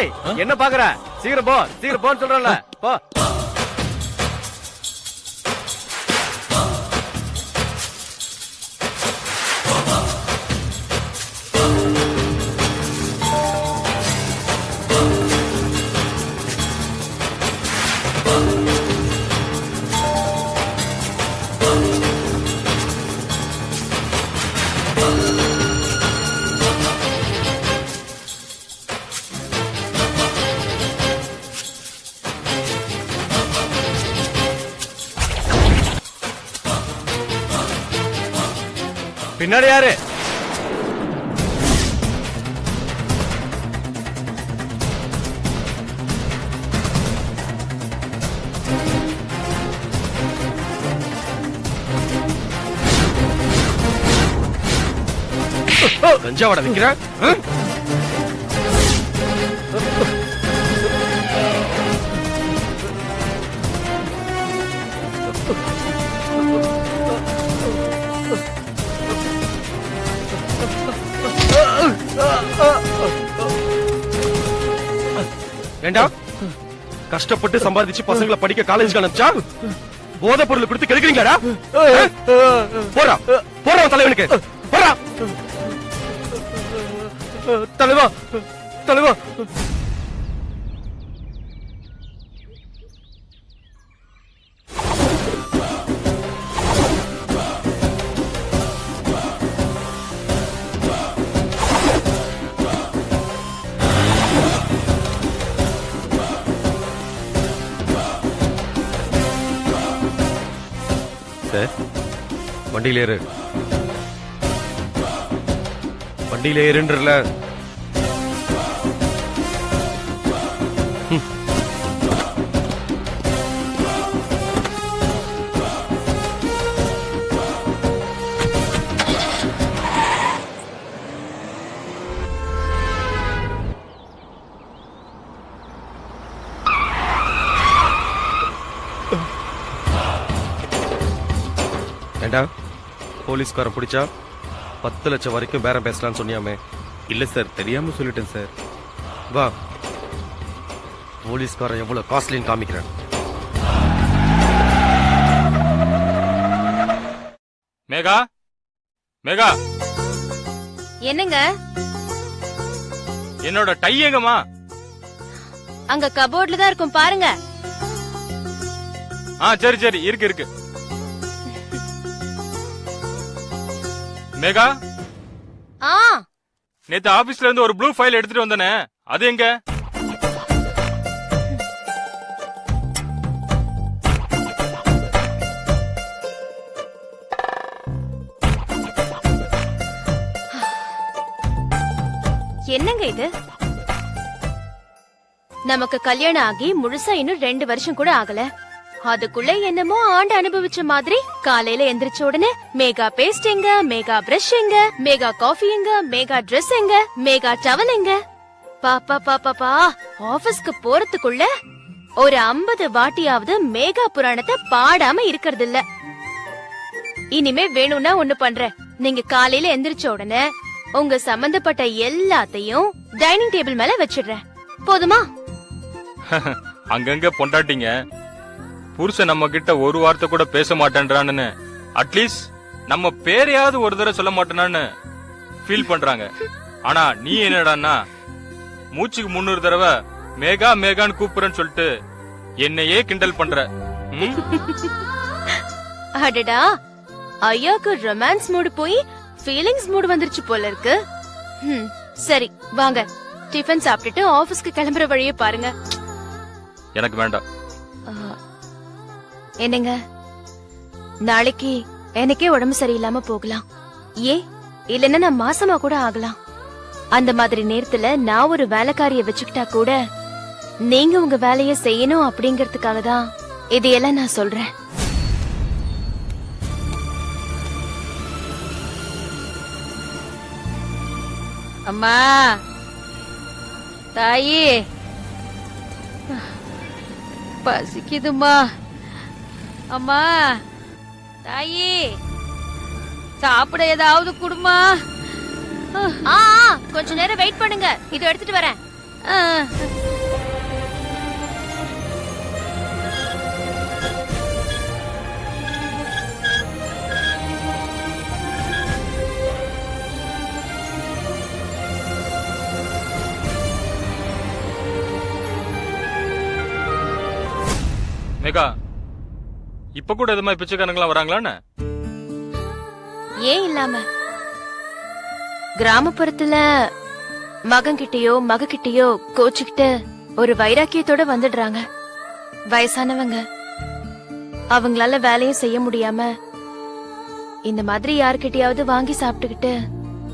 டேய் என்ன பாக்குற? சீக்கிரம் போ, சீக்கிரம் போன்னு சொல்றேன்ல. போ. பின்னாடி யாரு? கஞ்சாவட நிக்கிற? ஏண்டா கஷ்டப்பட்டு சம்பாதிச்சு பசங்களை படிக்க காலேஜ் அனுப்பிச்சா போதை பொருள் கொடுத்து கெடுக்கிறீங்களா? போறா போறா தலைவனுக்கு போறா. தலைவா தலைவா வண்டியில ஏறு. வண்டியில ஏறுன்றல. ஏண்டா போலீஸ்கார பிடிச்சா 10 லட்சம் வரைக்கும் பேரம் பேசலாம்னு சொன்னியாமே? இல்ல சார், தெரியாம சொல்லிட்டேன் சார். வா, போலீஸ்காரன் எவ்வளவு காஸ்ட்லின்னு காமிக்கிறேன். மேகா, மேகா, என்னங்க? என்னோட டை எங்கம்மா? அங்க கபோர்ட்ல தான் இருக்கும், பாருங்க. சரி சரி, இருக்கு இருக்கு. மேகா, நேத்து ஆபீஸ்ல இருந்து ஒரு ப்ளூ ஃபைல் எடுத்துட்டு வந்தனே, அது எங்க? என்னங்க இது? நமக்கு கல்யாணம் ஆகி முழுசா இன்னும் 2 வருஷம் கூட ஆகல. அதுக்குள்ள என்னமோ ஆண்டு அனுபவிச்ச மாதிரி காலையில எந்திரிச்ச உடனே மேகா பேஸ்ட் எங்க, மேகா பிரஷ் எங்க, மேகா காஃபி எங்க, மேகா ட்ரெஸ் எங்க, மேகா டவல் எங்க. பாப்பா பாப்பா, ஆபீஸ்க்கு போறதுக்குள்ள ஒரு 50 வாட்டியாவது மேகா புராணத்தை பாடாம இருக்கிறது இல்ல. இனிமே வேணும்னா ஒண்ணு பண்றேன். நீங்க காலையில எந்திரிச்ச உடனே உங்க சம்பந்தப்பட்ட எல்லாத்தையும் டைனிங் டேபிள் மேல வச்சிடுறேன். போதுமா? அங்கங்க பொண்டாட்டிங்க புருஷன் நம்ம கிட்ட ஒரு வார்த்தை கூட பேச மாட்டேன்றான்னு அட்லீஸ்ட் நம்ம பேரையாவது ஒரு தடவை சொல்ல மாட்டேனான்னு ஃபீல் பண்றாங்க. ஆனா நீ என்னடான்னா மூச்சுக்கு 300 தடவை மேகா மேகான்னு கூப்பிடுறேன்னு சொல்லிட்டு என்னையே கிண்டல் பண்ற. அடடா, ஐயாக்கு ரொமான்ஸ் மூடு போய் ஃபீலிங்ஸ் மூடு வந்துருச்சு போல இருக்கு. சரி வாங்க, டிஃபன் சாப்பிட்டுட்டு ஆபீஸ்க்கு கிளம்புற வழியே பாருங்க. எனக்கு வேண்டாம். என்னங்க, நாளைக்கு எனக்கே உடம்பு சரியில்லாம போகலாம். இல்லன்னா நான் மாசமா கூட ஆகலாம். அந்த மாதிரி நேரத்துல நான் ஒரு வேலைக்காரிய வச்சுக்கிட்டா கூட நீங்க உங்க வேலைய செய்யணும் அப்படிங்கறதுக்காக தான் இதையெல்லாம் நான் சொல்றேன். அம்மா, தாயி, பசிக்குதுமா. அம்மா, தாயி, சாப்பிட ஏதாவது குடுமா. கொஞ்ச நேரம் வெயிட் பண்ணுங்க, இது எடுத்துட்டு வரேன். ஆ. மேகா இப்ப கூட இது மாதிரி பிச்சைக்காரங்களா வராங்களான்னு? ஏன் இல்லாம கிராமப்புறத்துல மகன்கிட்டயோ மகக்கிட்டயோ கோச்சுக்கிட்டு ஒரு வைராக்கியத்தோட வந்துடுறாங்க. வயசானவங்க அவங்களால வேலையும் செய்ய முடியாம இந்த மாதிரி யார்கிட்டயாவது வாங்கி சாப்பிட்டுக்கிட்டு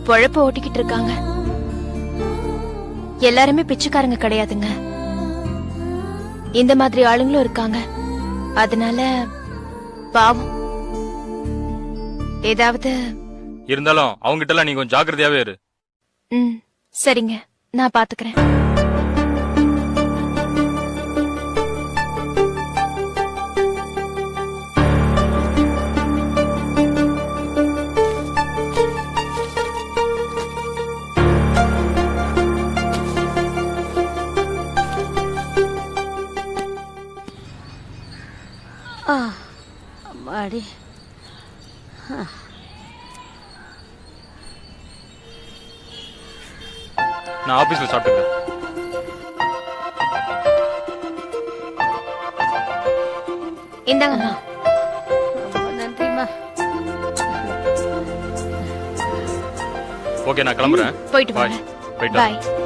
பொழப்ப ஓட்டிக்கிட்டு இருக்காங்க. எல்லாருமே பிச்சைக்காரங்க கிடையாதுங்க. இந்த மாதிரி ஆளுங்களும் இருக்காங்க. அதனால பாவம் ஏதாவது இருந்தாலும் அவங்க கிட்ட எல்லாம் நீ கொஞ்சம் ஜாக்கிரதையாவே இரு. சரிங்க, நான் பாத்துக்கிறேன். அம்மாடி. நான் ஆபீஸ்ல சாப்பிட்டுக்கிறேன். இந்தாங்கம்மா. ரொம்ப நன்றிம்மா. ஓகே நான் கிளம்புறேன். போயிட்டு பாய். வாங்க. போயிட்டு வா. பாய்.